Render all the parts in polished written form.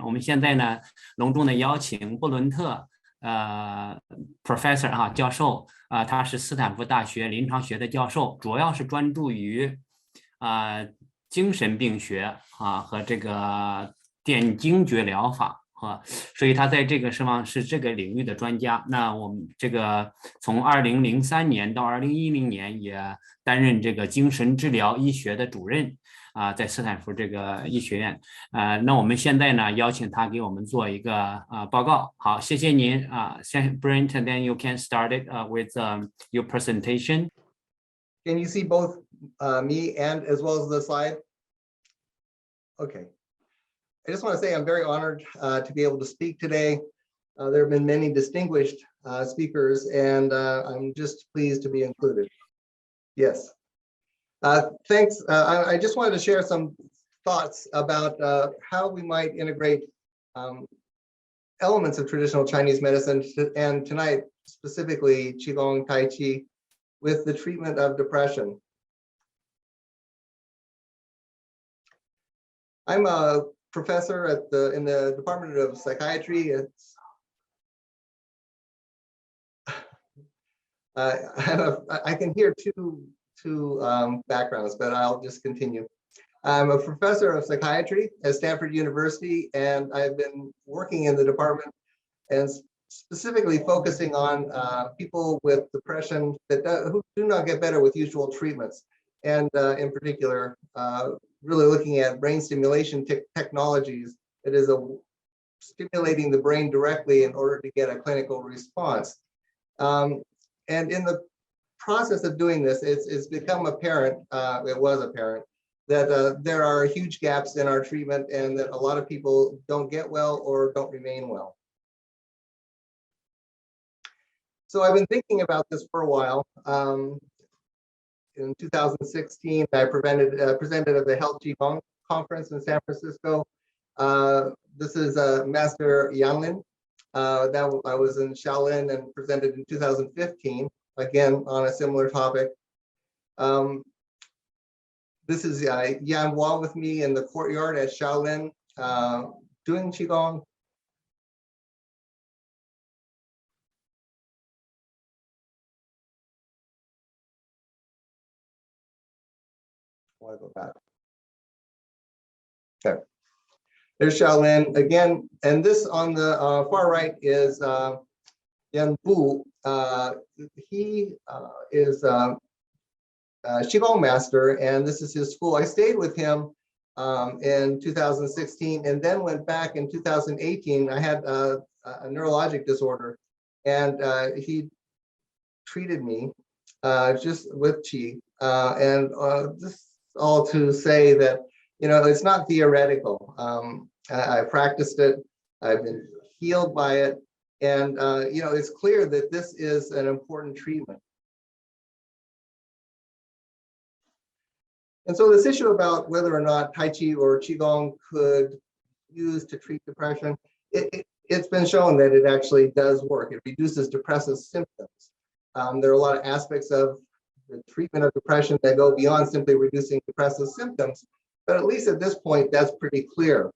我们现在呢，隆重的邀请布伦特Professor 教授他是斯坦福大学临床学的教授，主要是专注于精神病学和这个电惊厥疗法所以他在这个是这个领域的专家。那我们这个从2003年到2010年也担任这个精神治疗医学的主任在斯坦福这个医学院。那我们现在呢邀请他给我们做一个报告。好，谢谢您Brent, and then you can start it with your presentation. Can you see both me and as well as the slide? Okay. I just want to say I'm very honored to be able to speak today. There have been many distinguished speakers, and I'm just pleased to be included. Yes. Thanks. I just wanted to share some thoughts about how we might integrate elements of traditional Chinese medicine, and tonight specifically Qigong, Tai Chi, with the treatment of depression. I'm a professor in the Department of Psychiatry. I can hear two backgrounds, but I'll just continue. I'm a professor of psychiatry at Stanford University, and I've been working in the department and specifically focusing on people with depression who do not get better with usual treatments, and in particular, really looking at brain stimulation technologies that is stimulating the brain directly in order to get a clinical response. And in the process of doing this, it's become apparent, it was apparent, that there are huge gaps in our treatment and that a lot of people don't get well or don't remain well. So I've been thinking about this for a while. In 2016, I presented at the Health Qigong conference in San Francisco. This is Master Yanlin. I was in Shaolin and presented in 2015, again on a similar topic. This is Yan Hua with me in the courtyard at Shaolin doing Qigong. I want to go back. Okay. There's Shaolin again, and this on the far right is Yan Bu. He is a Qigong master, and this is his school. I stayed with him in 2016, and then went back in 2018. I had a neurologic disorder, and he treated me just with Qi, and this all to say that, you know, it's not theoretical. I practiced it, I've been healed by it, and you know, it's clear that this is an important treatment. And so this issue about whether or not Tai Chi or Qigong could use to treat depression, it's been shown that it actually does work. It reduces depressive symptoms. There are a lot of aspects of the treatment of depression that go beyond simply reducing depressive symptoms, but at least at this point, that's pretty clear.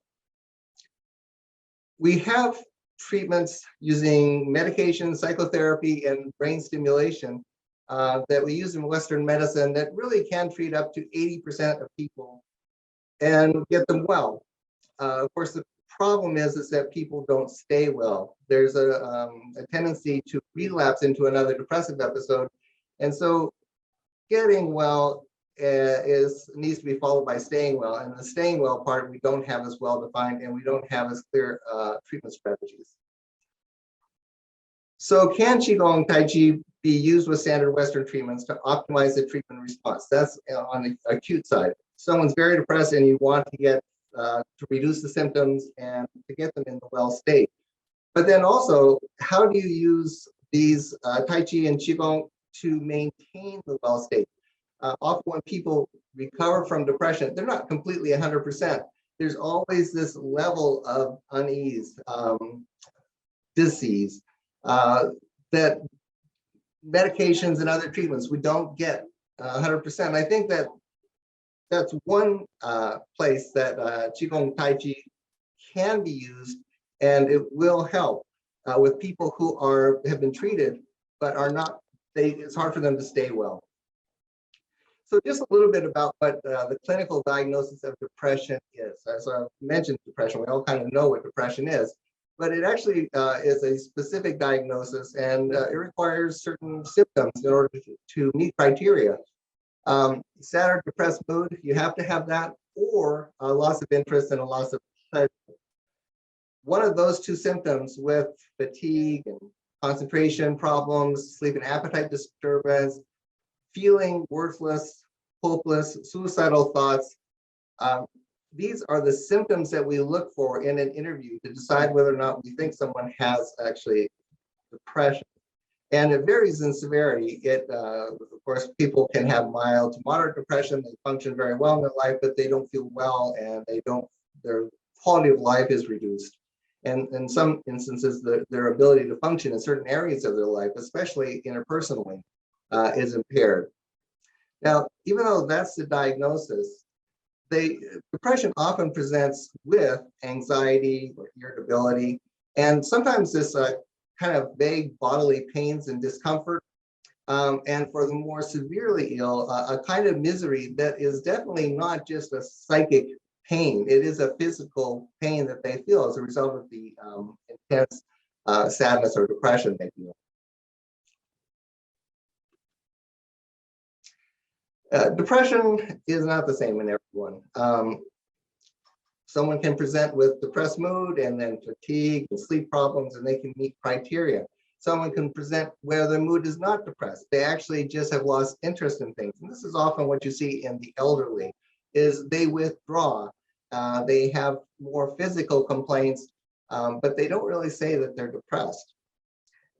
We have treatments using medication, psychotherapy, and brain stimulation that we use in Western medicine that really can treat up to 80% of people and get them well. Of course, the problem is that people don't stay well. There's a tendency to relapse into another depressive episode, and so getting well needs to be followed by staying well, and the staying well part we don't have as well defined, and we don't have as clear treatment strategies. So can Qigong Tai Chi be used with standard Western treatments to optimize the treatment response? That's on the acute side. Someone's very depressed and you want to get to reduce the symptoms and to get them in the well state. But then also, how do you use these Tai Chi and Qigong to maintain the well state? Often when people recover from depression, they're not completely 100%. There's always this level of unease, disease, that medications and other treatments we don't get 100%. I think that that's one place that Qigong Tai Chi can be used, and it will help with people who have been treated but are not. It's hard for them to stay well. So just a little bit about what the clinical diagnosis of depression is. As I mentioned, depression, we all kind of know what depression is, but it actually is a specific diagnosis, and it requires certain symptoms in order to meet criteria. Sad or depressed mood, you have to have that, or a loss of interest and a loss of pleasure. One of those two symptoms with fatigue and concentration problems, sleep and appetite disturbance, feeling worthless, hopeless, suicidal thoughts. These are the symptoms that we look for in an interview to decide whether or not we think someone has actually depression. And it varies in severity. Of course, people can have mild to moderate depression. They function very well in their life, but they don't feel well, and their quality of life is reduced. And in some instances, their ability to function in certain areas of their life, especially interpersonally, is impaired. Now, even though that's the diagnosis, depression often presents with anxiety or irritability, and sometimes this kind of vague bodily pains and discomfort. And for the more severely ill, a kind of misery that is definitely not just a psychic pain. It is a physical pain that they feel as a result of the intense sadness or depression they feel. Depression is not the same in everyone. Someone can present with depressed mood and then fatigue and sleep problems, and they can meet criteria. Someone can present where their mood is not depressed. They actually just have lost interest in things. And this is often what you see in the elderly, is they withdraw. They have more physical complaints, but they don't really say that they're depressed.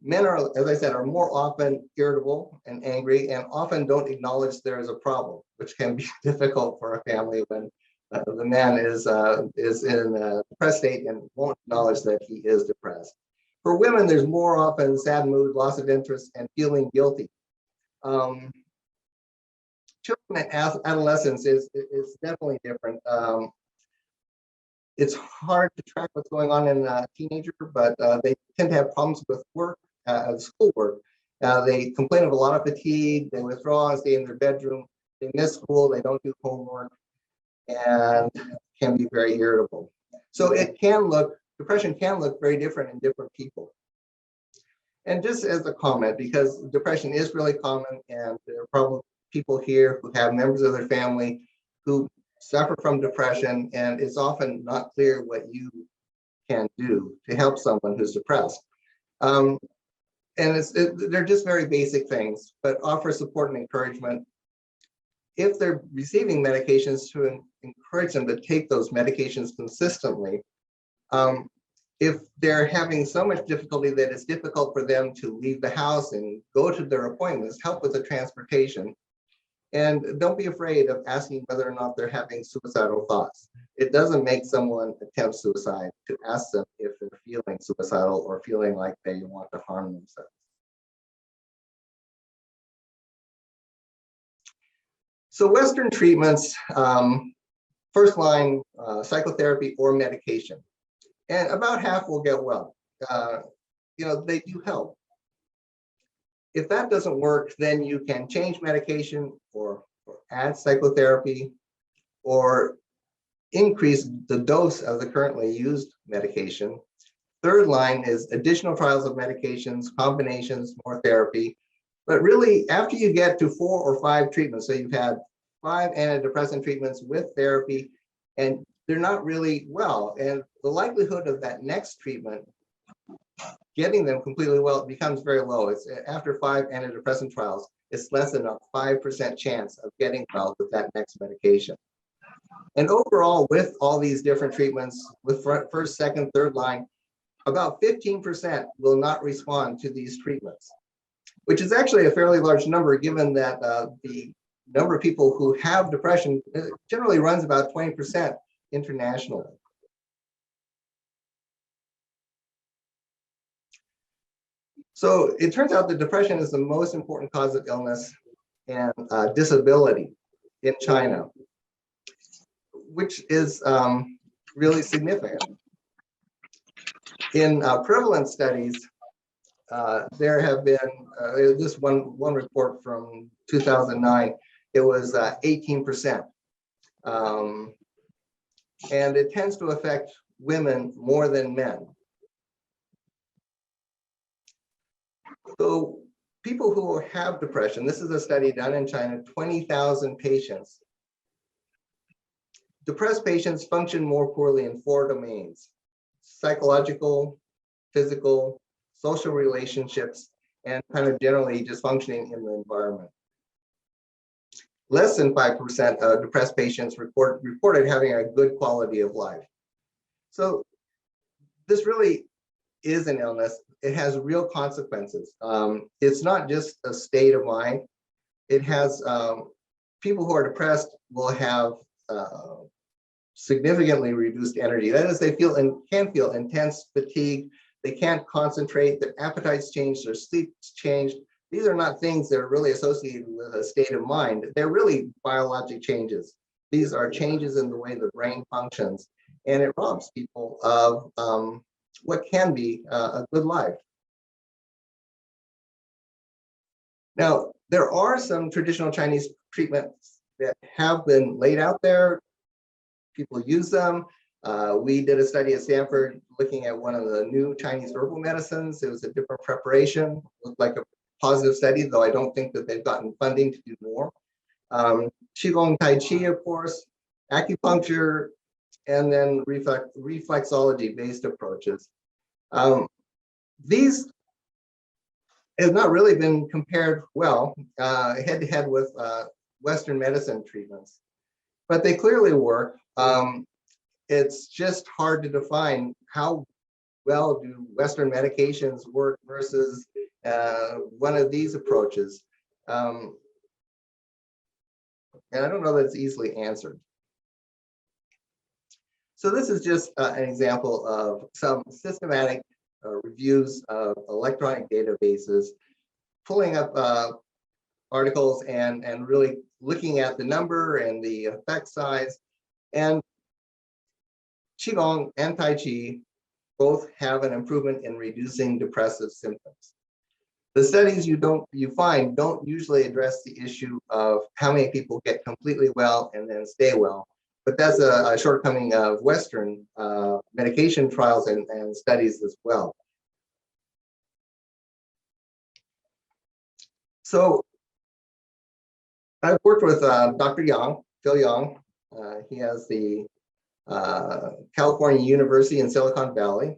Men are, as I said, are more often irritable and angry, and often don't acknowledge there is a problem, which can be difficult for a family when the man is in a depressed state and won't acknowledge that he is depressed. For women, there's more often sad mood, loss of interest, and feeling guilty. Children and adolescents is definitely different. It's hard to track what's going on in a teenager, but they tend to have problems with work, schoolwork. They complain of a lot of fatigue, they withdraw and stay in their bedroom, they miss school, they don't do homework, and can be very irritable. So depression can look very different in different people. And just as a comment, because depression is really common, and there are probably people here who have members of their family who suffer from depression, and it's often not clear what you can do to help someone who's depressed. And they're just very basic things, but offer support and encouragement. If they're receiving medications, to encourage them to take those medications consistently. If they're having so much difficulty that it's difficult for them to leave the house and go to their appointments, help with the transportation. And don't be afraid of asking whether or not they're having suicidal thoughts. It doesn't make someone attempt suicide to ask them if they're feeling suicidal or feeling like they want to harm themselves. So Western treatments, first line psychotherapy or medication, and about half will get well. They do help. If that doesn't work, then you can change medication or add psychotherapy or increase the dose of the currently used medication. Third line is additional trials of medications, combinations, more therapy. But really, after you get to 4 or 5 treatments, so you've had 5 antidepressant treatments with therapy, and they're not really well, and the likelihood of that next treatment getting them completely well becomes very low. It's after 5 antidepressant trials, it's less than a 5% chance of getting well with that next medication. And overall, with all these different treatments, with first, second, third line, about 15% will not respond to these treatments, which is actually a fairly large number, given that the number of people who have depression generally runs about 20% internationally. So it turns out that depression is the most important cause of illness and disability in China, which is really significant. In prevalence studies, there have been this one report from 2009. It was 18%, and it tends to affect women more than men. So people who have depression, this is a study done in China, 20,000 patients. Depressed patients function more poorly in 4 domains: psychological, physical, social relationships, and kind of generally just functioning in the environment. Less than 5% of depressed patients reported having a good quality of life. So this really is an illness. It has real consequences. It's not just a state of mind. It has, people who are depressed will have significantly reduced energy. That is, they can feel intense fatigue. They can't concentrate. Their appetites change. Their sleep's changed. These are not things that are really associated with a state of mind. They're really biologic changes. These are changes in the way the brain functions, and it robs people of what can be a good life. Now, there are some traditional Chinese treatments that have been laid out there. People use them. We did a study at Stanford looking at one of the new Chinese herbal medicines. It was a different preparation, looked like a positive study, though I don't think that they've gotten funding to do more. Qigong, Tai Chi, of course, acupuncture, and then reflexology-based approaches. These have not really been compared well head-to-head with Western medicine treatments, but they clearly work. It's just hard to define how well do Western medications work versus one of these approaches. And I don't know that it's easily answered. So this is just an example of some systematic reviews of electronic databases, pulling up articles and really looking at the number and the effect size. And Qigong and Tai Chi both have an improvement in reducing depressive symptoms. The studies you find don't usually address the issue of how many people get completely well and then stay well, but that's a shortcoming of Western medication trials and studies as well. So I've worked with Dr. Yang, Phil Yang. He has the California University in Silicon Valley,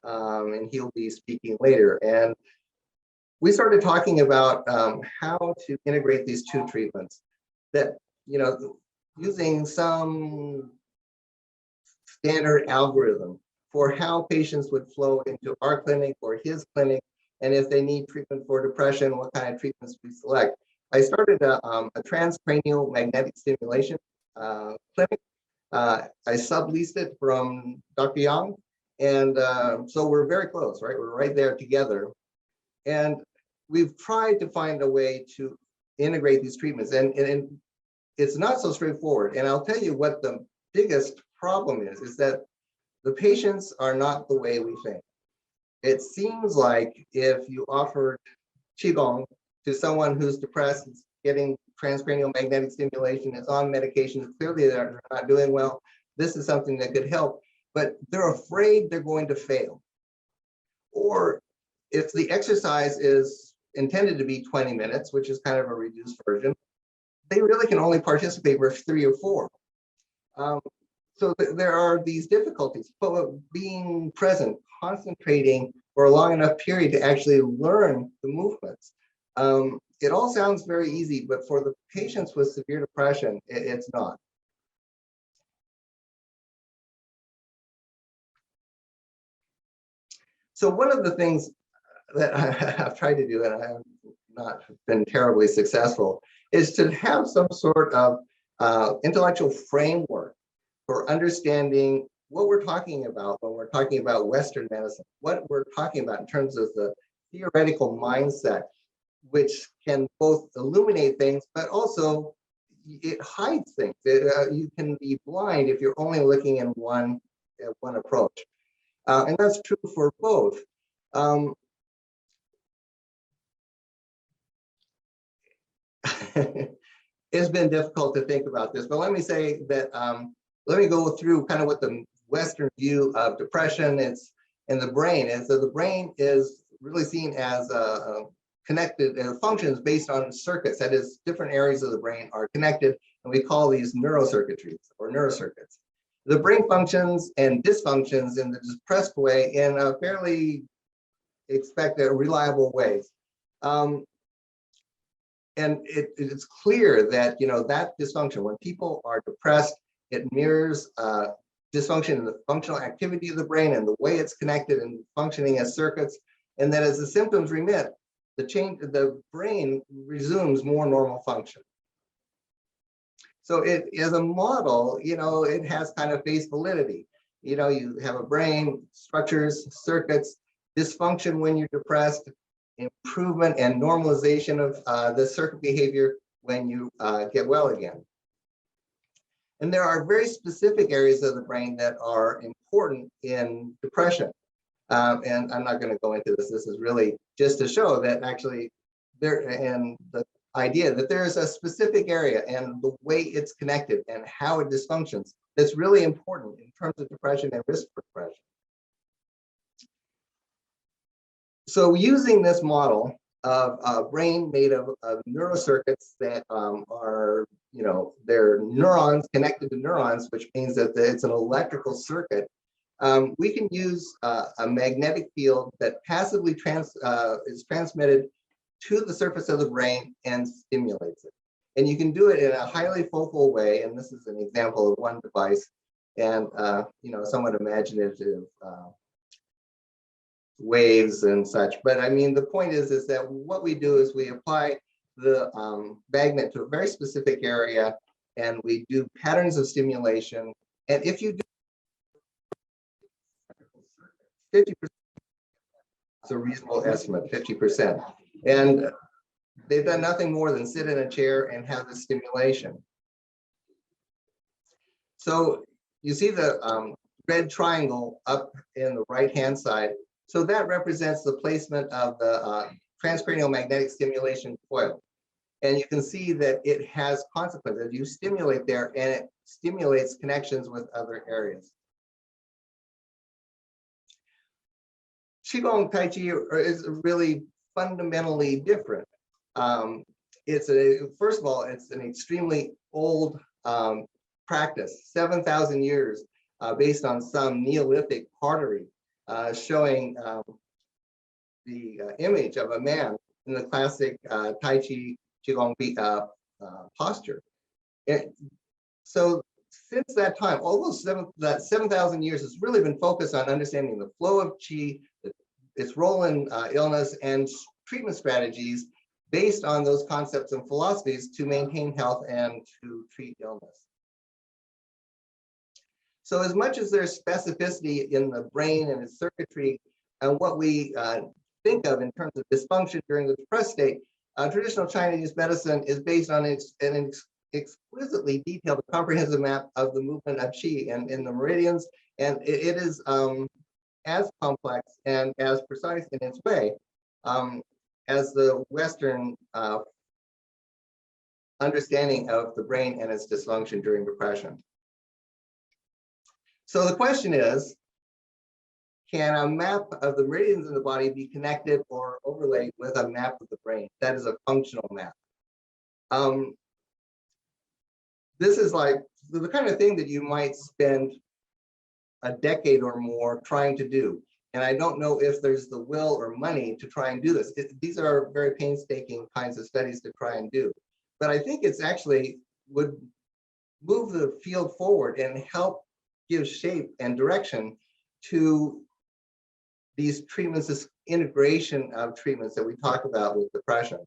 and he'll be speaking later. And we started talking about how to integrate these two treatments that, using some standard algorithm for how patients would flow into our clinic or his clinic, and if they need treatment for depression, what kind of treatments we select. I started a transcranial magnetic stimulation clinic. I subleased it from Dr. Yang, and so we're very close, right? We're right there together. And we've tried to find a way to integrate these treatments, and it's not so straightforward. And I'll tell you what the biggest problem is that the patients are not the way we think. It seems like if you offered Qigong to someone who's depressed, is getting transcranial magnetic stimulation, is on medication, clearly they're not doing well, this is something that could help, but they're afraid they're going to fail. Or if the exercise is intended to be 20 minutes, which is kind of a reduced version, they really can only participate for 3 or 4. So there are these difficulties, but being present, concentrating for a long enough period to actually learn the movements. It all sounds very easy, but for the patients with severe depression, it's not. So one of the things that I've tried to do, and I have not been terribly successful, is to have some sort of intellectual framework for understanding what we're talking about when we're talking about Western medicine, what we're talking about in terms of the theoretical mindset, which can both illuminate things, but also it hides things. You can be blind if you're only looking in one approach. And that's true for both. It's been difficult to think about this, but let me say that, let me go through kind of what the Western view of depression is in the brain. And so the brain is really seen as connected and functions based on circuits. That is, different areas of the brain are connected, and we call these neurocircuitries or neurocircuits. The brain functions and dysfunctions in the depressed way in a fairly expected, reliable ways. And it's clear that, that dysfunction, when people are depressed, it mirrors dysfunction in the functional activity of the brain and the way it's connected and functioning as circuits. And that as the symptoms remit, the brain resumes more normal function. So it as a model, it has kind of face validity. You have a brain, structures, circuits, dysfunction when you're depressed, improvement and normalization of the circuit behavior when you get well again. And there are very specific areas of the brain that are important in depression. And I'm not going to go into this. This is really just to show that actually and the idea that there is a specific area and the way it's connected and how it dysfunctions that's really important in terms of depression and risk for depression. So using this model of a brain made of neurocircuits that are, they're neurons connected to neurons, which means that it's an electrical circuit. We can use a magnetic field that passively is transmitted to the surface of the brain and stimulates it. And you can do it in a highly focal way. And this is an example of one device and, somewhat imaginative waves and such. But I mean, the point is that what we do is we apply the magnet to a very specific area and we do patterns of stimulation. And if you do 50%, it's a reasonable estimate, 50%. And they've done nothing more than sit in a chair and have the stimulation. So you see the red triangle up in the right-hand side. So that represents the placement of the transcranial magnetic stimulation coil. And you can see that it has consequences. You stimulate there and it stimulates connections with other areas. Qigong Tai Chi is really fundamentally different. First of all, it's an extremely old practice, 7,000 years, based on some Neolithic pottery, showing the image of a man in the classic Tai Chi Qigong posture. And so since that time, almost that 7,000 years has really been focused on understanding the flow of Qi, its role in illness, and treatment strategies based on those concepts and philosophies to maintain health and to treat illness. So as much as there's specificity in the brain and its circuitry and what we think of in terms of dysfunction during the depressed state, traditional Chinese medicine is based on an exquisitely detailed, comprehensive map of the movement of Qi and in the meridians, and it is as complex and as precise in its way as the Western understanding of the brain and its dysfunction during depression. So the question is, can a map of the meridians in the body be connected or overlaid with a map of the brain? That is a functional map. This is like the kind of thing that you might spend a decade or more trying to do. And I don't know if there's the will or money to try and do this. These are very painstaking kinds of studies to try and do. But I think it's actually would move the field forward and help give shape and direction to these treatments, this integration of treatments that we talk about with depression.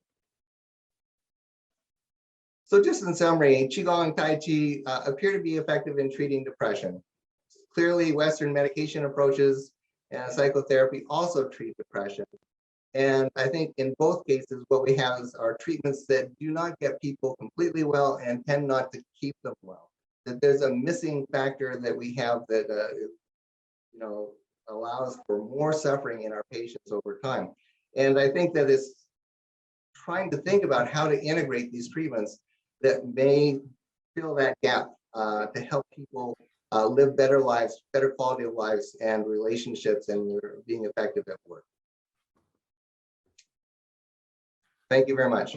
So just in summary, Qigong and Tai Chi appear to be effective in treating depression. Clearly, Western medication approaches and psychotherapy also treat depression. And I think in both cases, what we have are treatments that do not get people completely well and tend not to keep them well. That there's a missing factor that we have that allows for more suffering in our patients over time. And I think that it's trying to think about how to integrate these treatments that may fill that gap to help people live better lives, better quality of lives and relationships, and being effective at work. Thank you very much.